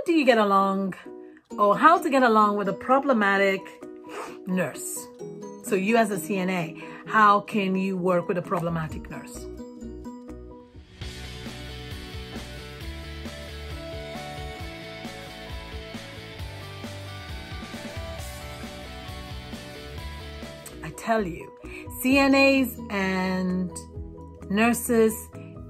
do you get along, or how to get along with a problematic nurse? So you as a CNA, how can you work with a problematic nurse? I tell you, CNAs and nurses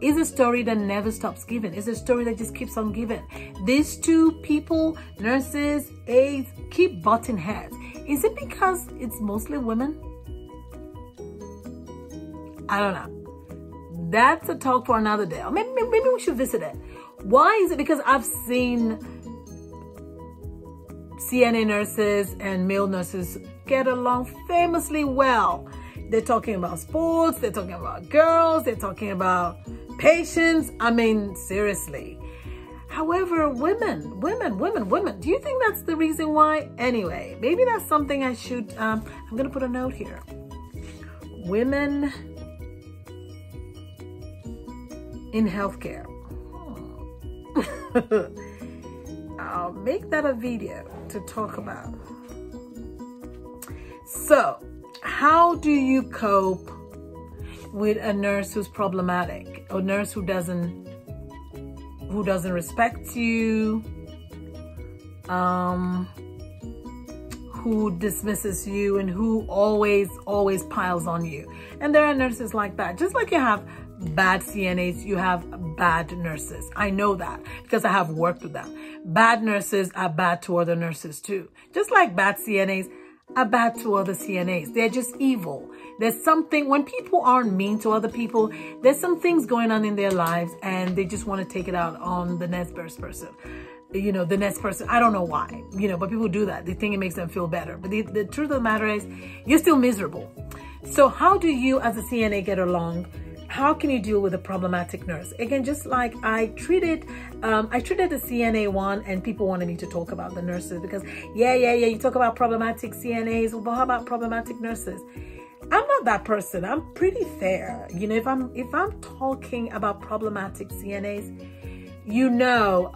is a story that never stops giving. It's a story that just keeps on giving. These two people, nurses, aides, keep butting heads. Is it because it's mostly women? I don't know. That's a talk for another day. Or maybe we should visit it. Why is it? Because I've seen CNA nurses and male nurses get along famously well. They're talking about sports, they're talking about girls, they're talking about patients. I mean, seriously. However, women, do you think that's the reason why? Anyway, maybe that's something I should, I'm going to put a note here. Women in healthcare. I'll make that a video to talk about. So, how do you cope with a nurse who's problematic, a nurse who doesn't respect you, who dismisses you, and who always piles on you? And there are nurses like that. Just like you have bad CNAs, you have bad nurses. I know that because I have worked with them. Bad nurses are bad to other nurses too. Just like bad CNAs are bad to other CNAs. They're just evil. There's something, when people aren't mean to other people, there's some things going on in their lives and they just want to take it out on the next person. You know, the next person. I don't know why, you know, but people do that. They think it makes them feel better. But the truth of the matter is, you're still miserable. So how do you as a CNA get along? How can you deal with a problematic nurse? Again, just like I treated the CNA one, and people wanted me to talk about the nurses because, yeah, you talk about problematic CNAs, but how about problematic nurses? I'm not that person. I'm pretty fair. You know, if I'm talking about problematic CNAs, you know,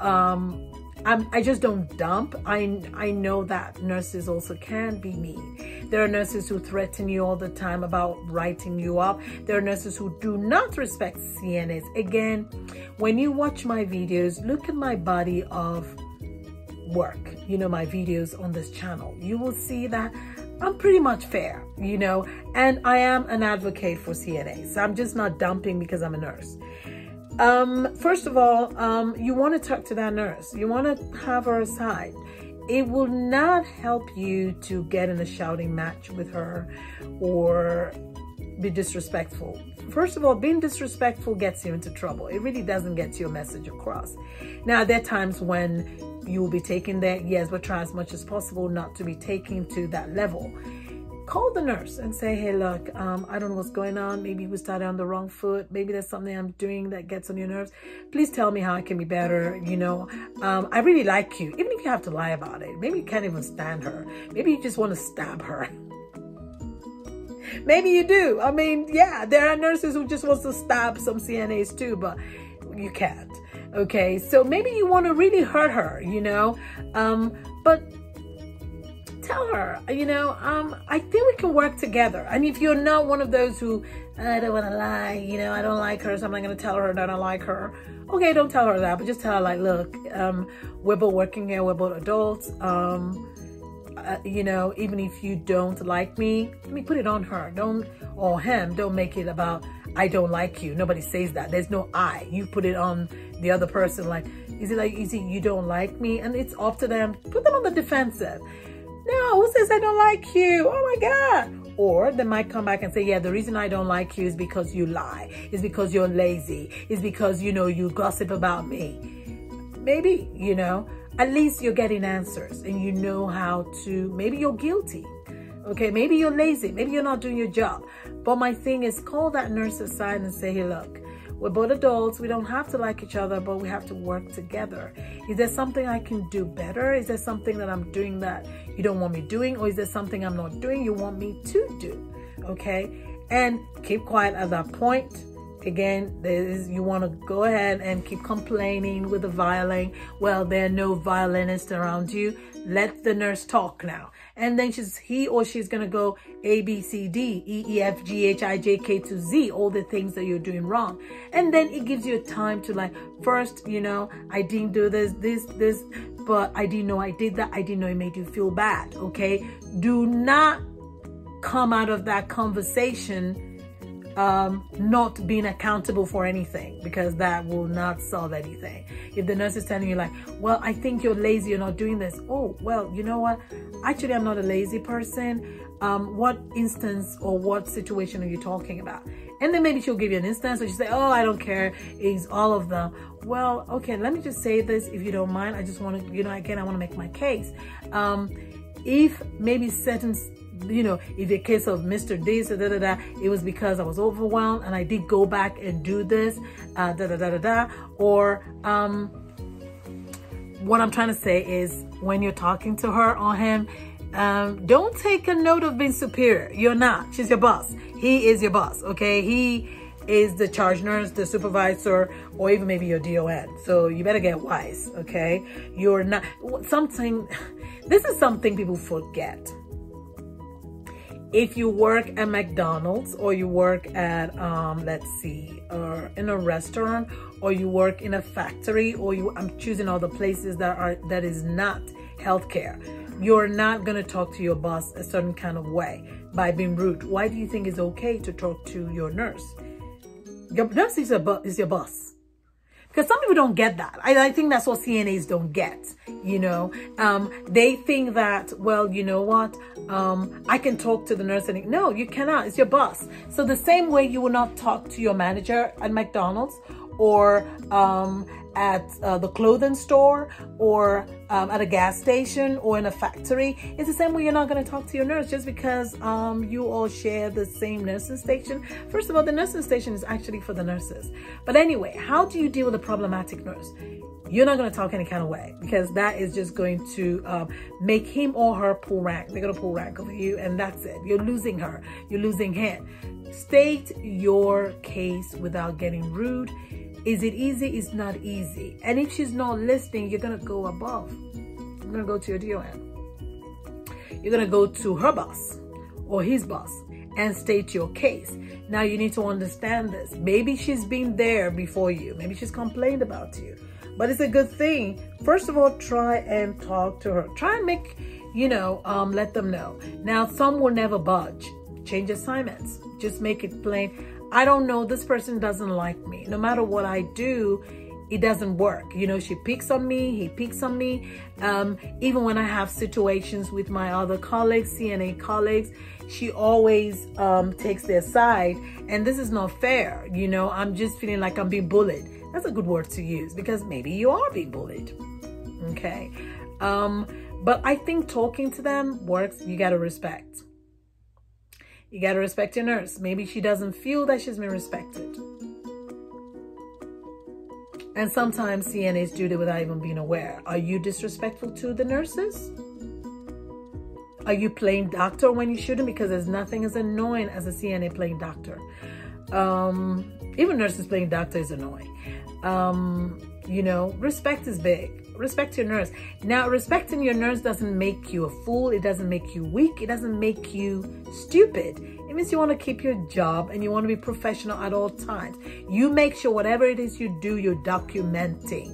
I just don't dump. I know that nurses also can be mean. There are nurses who threaten you all the time about writing you up. There are nurses who do not respect CNAs. Again, when you watch my videos, look at my body of work, you know, my videos on this channel. You will see that I'm pretty much fair, you know, and I am an advocate for CNAs. So I'm just not dumping because I'm a nurse. First of all, you want to talk to that nurse. You want to have her aside. It will not help you to get in a shouting match with her or be disrespectful. First of all, being disrespectful gets you into trouble. It really doesn't get your message across. Now, there are times when you will be taken there, yes, but try as much as possible not to be taken to that level. Call the nurse and say, hey, look, I don't know what's going on. Maybe we started on the wrong foot. Maybe there's something I'm doing that gets on your nerves. Please tell me how I can be better. You know, I really like you. Even if you have to lie about it. Maybe you can't even stand her. Maybe you just want to stab her. Maybe you do. I mean, yeah, there are nurses who just want to stab some CNAs too, but you can't. Okay, so maybe you want to really hurt her, you know, but tell her, you know, I think we can work together. And if you're not one of those who, I don't want to lie, you know, I don't like her, so I'm not going to tell her that I like her. Okay, don't tell her that, but just tell her, like, look, we're both working here, we're both adults. You know, even if you don't like me, let me put it on her. Or him, don't make it about, I don't like you. Nobody says that. There's no I. You put it on the other person, like, is it you don't like me? And it's up to them. Put them on the defensive. No, who says I don't like you? Oh my God. Or they might come back and say, yeah, the reason I don't like you is because you lie. It's because you're lazy. It's because, you know, you gossip about me. Maybe, you know, at least you're getting answers and you know how to, maybe you're guilty. Okay, maybe you're lazy. Maybe you're not doing your job. But my thing is, call that nurse aside and say, hey, look, we're both adults. We don't have to like each other, but we have to work together. Is there something I can do better? Is there something that I'm doing that you don't want me doing? Or is there something I'm not doing you want me to do? Okay? And keep quiet at that point. Again, you want to go ahead and keep complaining with the violin. Well, there are no violinists around you. Let the nurse talk now. And then he or she's going to go A, B, C, D, E, E, F, G, H, I, J, K to Z, all the things that you're doing wrong. And then it gives you a time to like, first, you know, I didn't do this, but I didn't know I did that. I didn't know it made you feel bad. Okay. Do not come out of that conversation not being accountable for anything, because that will not solve anything. If the nurse is telling you like, well, I think you're lazy, you're not doing this. Oh, well, you know what? Actually, I'm not a lazy person. What instance or what situation are you talking about? And then maybe she'll give you an instance, or she'll say, oh, I don't care. It's all of them. Well, okay, let me just say this, if you don't mind. I just want to, you know, again, I want to make my case. If maybe certain, you know, if the case of Mr. This, it was because I was overwhelmed and I did go back and do this, or what I'm trying to say is, when you're talking to her or him, don't take a note of being superior. You're not. She's your boss. He is your boss. Okay. He is the charge nurse, the supervisor, or even maybe your DON. So you better get wise. Okay. You're not this is something people forget. If you work at McDonald's, or you work at, let's see, in a restaurant, or you work in a factory, or I'm choosing all the places that is not healthcare. You're not going to talk to your boss a certain kind of way by being rude. Why do you think it's okay to talk to your nurse? Your nurse is your boss. Because some people don't get that. I think that's what CNAs don't get, you know. They think that, well, you know what, I can talk to the nurse. And no, you cannot. It's your boss. So the same way you will not talk to your manager at McDonald's, or at the clothing store, or at a gas station, or in a factory. It's the same way you're not going to talk to your nurse just because you all share the same nursing station. First of all, the nursing station is actually for the nurses. But anyway, how do you deal with a problematic nurse? You're not going to talk any kind of way, because that is just going to make him or her pull rank. They're going to pull rank over you, and that's it. You're losing her. You're losing him. State your case without getting rude. Is it easy? It's not easy. And if she's not listening, you're going to go above. You're going to go to your DON. You're going to go to her boss or his boss and state your case. Now, you need to understand this. Maybe she's been there before you. Maybe she's complained about you. But it's a good thing. First of all, try and talk to her. Try and make, you know, let them know. Now, some will never budge. Change assignments. Just make it plain. I don't know, this person doesn't like me. No matter what I do, it doesn't work. You know, she picks on me, he picks on me. Even when I have situations with my other colleagues, CNA colleagues, she always takes their side. And this is not fair. You know, I'm just feeling like I'm being bullied. That's a good word to use, because maybe you are being bullied. Okay. But I think talking to them works. You got to respect. You got to respect your nurse. Maybe she doesn't feel that she's been respected. And sometimes CNAs do that without even being aware. Are you disrespectful to the nurses? Are you playing doctor when you shouldn't? Because there's nothing as annoying as a CNA playing doctor. Even nurses playing doctor is annoying. You know, respect is big. Respect your nurse. Now, respecting your nurse doesn't make you a fool. It doesn't make you weak. It doesn't make you stupid. It means you want to keep your job and you want to be professional at all times. You make sure whatever it is you do, you're documenting.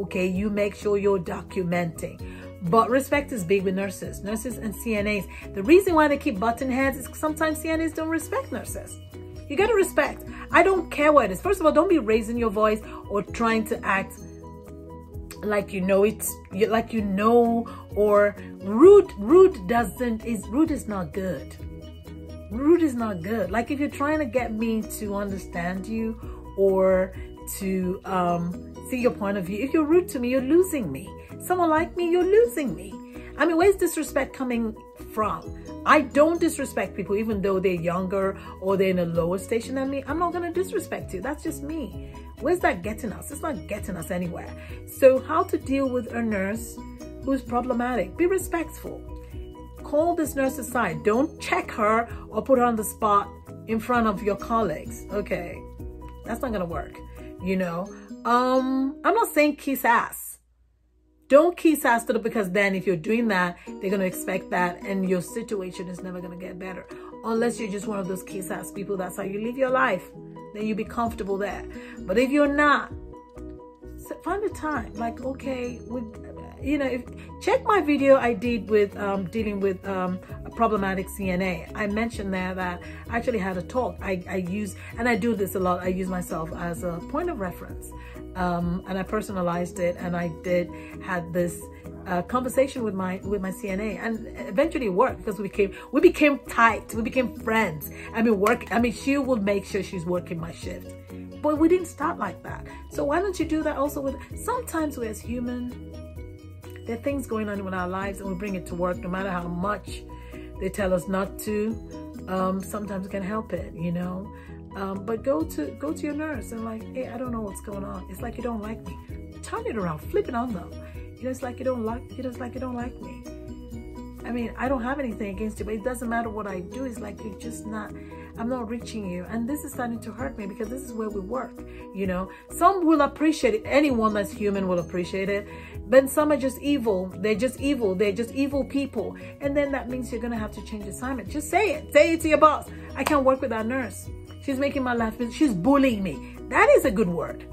Okay, you make sure you're documenting. But respect is big with nurses and CNAs. The reason why they keep butting heads is sometimes CNAs don't respect nurses. You got to respect. I don't care what it is. First of all, don't be raising your voice or trying to act like you know it, like you know, or rude is not good. Rude is not good. Like if you're trying to get me to understand you or to see your point of view, if you're rude to me, you're losing me. Someone like me, you're losing me. I mean, where's disrespect coming from? I don't disrespect people, even though they're younger or they're in a lower station than me. I'm not going to disrespect you. That's just me. Where's that getting us? It's not getting us anywhere. So how to deal with a nurse who's problematic? Be respectful. Call this nurse aside. Don't check her or put her on the spot in front of your colleagues. Okay. That's not gonna work, you know. I'm not saying kiss ass. Don't kiss ass to them, because then if you're doing that, they're gonna expect that, and your situation is never gonna get better. Unless you're just one of those kiss ass people, that's how you live your life. Then you be comfortable there. But if you're not, find a time. Like, okay, you know, check my video I did with dealing with a problematic CNA. I mentioned there that I actually had a talk. I use, and I do this a lot, I use myself as a point of reference. And I personalized it, and I had this conversation with my CNA, and eventually it worked, because we became tight, we became friends. I mean, she would make sure she's working my shift, but we didn't start like that. So why don't you do that also with, sometimes we as human, there are things going on in our lives, and we bring it to work, no matter how much they tell us not to. Sometimes we can help it, you know. But go to your nurse and like, hey, I don't know what's going on. It's like you don't like me. Turn it around, flip it on them. You know, it's like you don't like me. I mean, I don't have anything against you, but it doesn't matter what I do. It's like you're just not, I'm not reaching you. And this is starting to hurt me, because this is where we work, you know. Some will appreciate it. Anyone that's human will appreciate it. But some are just evil. They're just evil. They're just evil people. And then that means you're going to have to change assignment. Just say it. Say it to your boss. I can't work with that nurse. She's making my life, she's bullying me. That is a good word.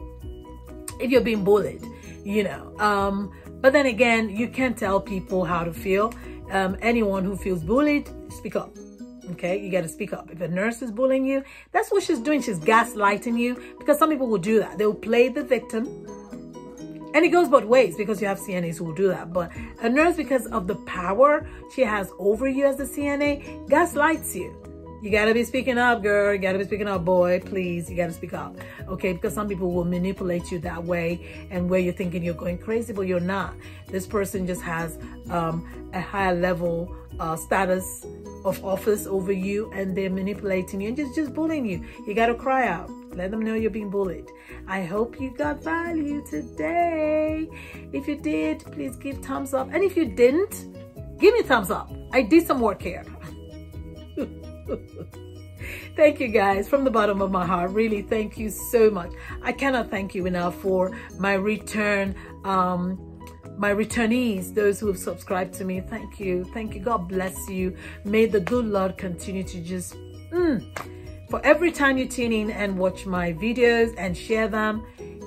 If you're being bullied, you know. But then again, you can't tell people how to feel. Anyone who feels bullied, speak up. Okay, you got to speak up. If a nurse is bullying you, that's what she's doing. She's gaslighting you, because some people will do that. They will play the victim. And it goes both ways, because you have CNAs who will do that. But a nurse, because of the power she has over you as the CNA, gaslights you. You got to be speaking up, girl. You got to be speaking up, boy. Please, you got to speak up. Okay, because some people will manipulate you that way, and where you're thinking you're going crazy, but you're not. This person just has a higher level status of office over you, and they're manipulating you and just bullying you. You got to cry out. Let them know you're being bullied. I hope you got value today. If you did, please give thumbs up. And if you didn't, give me a thumbs up. I did some work here. Thank you guys from the bottom of my heart. Really, thank you so much. I cannot thank you enough for my return, my returnees, those who have subscribed to me. Thank you. Thank you. God bless you. May the good Lord continue to just for every time you tune in and watch my videos and share them,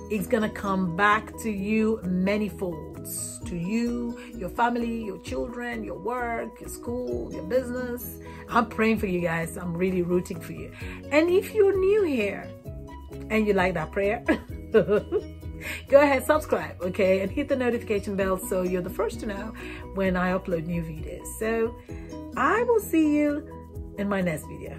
it's gonna come back to you many folds. To you, your family, your children, your work, your school, your business. I'm praying for you guys. I'm really rooting for you. And if you're new here and you like that prayer, go ahead, subscribe, okay? And hit the notification bell so you're the first to know when I upload new videos. So I will see you in my next video.